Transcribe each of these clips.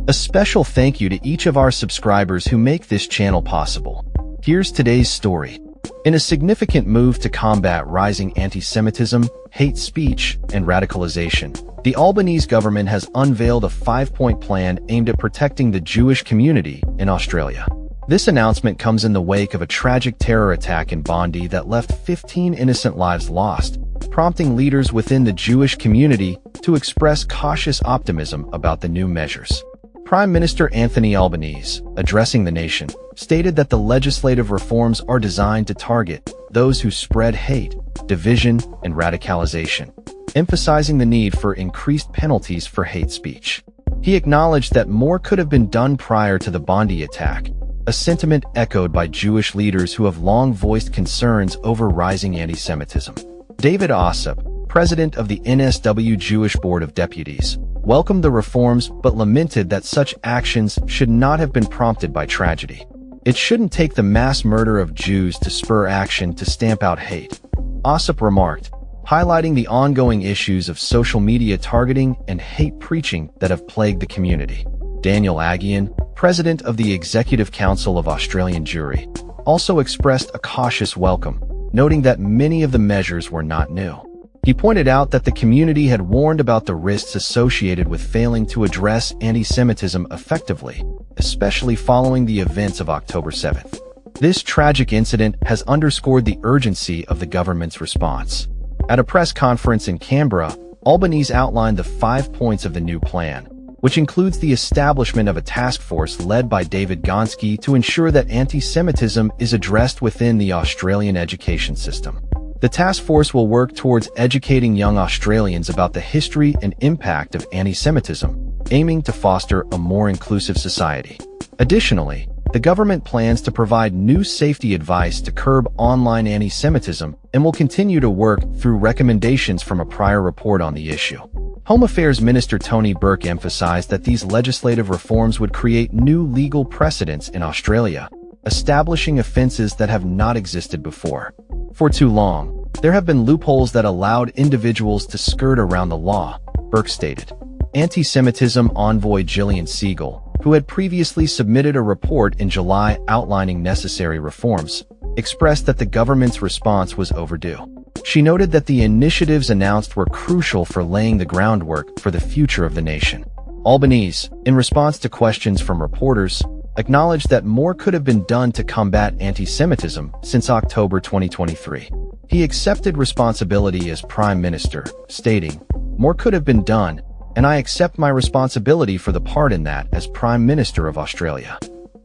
A special thank you to each of our subscribers who make this channel possible. Here's today's story. In a significant move to combat rising anti-Semitism, hate speech, and radicalization, the Albanese government has unveiled a 5-point plan aimed at protecting the Jewish community in Australia. This announcement comes in the wake of a tragic terror attack in Bondi that left 15 innocent lives lost, prompting leaders within the Jewish community to express cautious optimism about the new measures. Prime Minister Anthony Albanese, addressing the nation, stated that the legislative reforms are designed to target those who spread hate, division, and radicalization, emphasizing the need for increased penalties for hate speech. He acknowledged that more could have been done prior to the Bondi attack, a sentiment echoed by Jewish leaders who have long voiced concerns over rising anti-Semitism. David Ossip, president of the NSW Jewish Board of Deputies, welcomed the reforms but lamented that such actions should not have been prompted by tragedy. It shouldn't take the mass murder of Jews to spur action to stamp out hate, Ossip remarked, highlighting the ongoing issues of social media targeting and hate preaching that have plagued the community. Daniel Aghian, president of the Executive Council of Australian Jewry, also expressed a cautious welcome, noting that many of the measures were not new. He pointed out that the community had warned about the risks associated with failing to address anti-Semitism effectively, especially following the events of October 7th. This tragic incident has underscored the urgency of the government's response. At a press conference in Canberra, Albanese outlined the 5 points of the new plan, which includes the establishment of a task force led by David Gonski to ensure that anti-Semitism is addressed within the Australian education system. The task force will work towards educating young Australians about the history and impact of anti-Semitism, aiming to foster a more inclusive society. Additionally, the government plans to provide new safety advice to curb online anti-Semitism and will continue to work through recommendations from a prior report on the issue. Home Affairs Minister Tony Burke emphasized that these legislative reforms would create new legal precedents in Australia, establishing offenses that have not existed before. For too long, there have been loopholes that allowed individuals to skirt around the law, Burke stated. Anti-Semitism envoy Gillian Siegel, who had previously submitted a report in July outlining necessary reforms, expressed that the government's response was overdue. She noted that the initiatives announced were crucial for laying the groundwork for the future of the nation. Albanese, in response to questions from reporters, acknowledged that more could have been done to combat anti-Semitism since October 2023. He accepted responsibility as Prime Minister, stating, "More could have been done, and I accept my responsibility for the part in that as Prime Minister of Australia."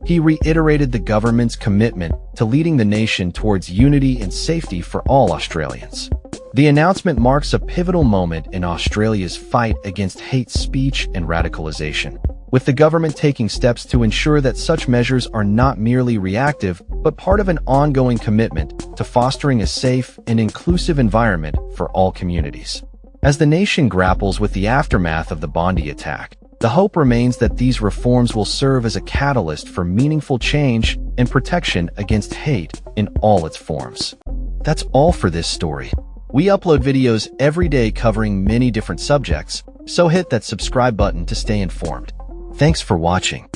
He reiterated the government's commitment to leading the nation towards unity and safety for all Australians. The announcement marks a pivotal moment in Australia's fight against hate speech and radicalization, with the government taking steps to ensure that such measures are not merely reactive, but part of an ongoing commitment to fostering a safe and inclusive environment for all communities. As the nation grapples with the aftermath of the Bondi attack, the hope remains that these reforms will serve as a catalyst for meaningful change and protection against hate in all its forms. That's all for this story. We upload videos every day covering many different subjects, so hit that subscribe button to stay informed. Thanks for watching.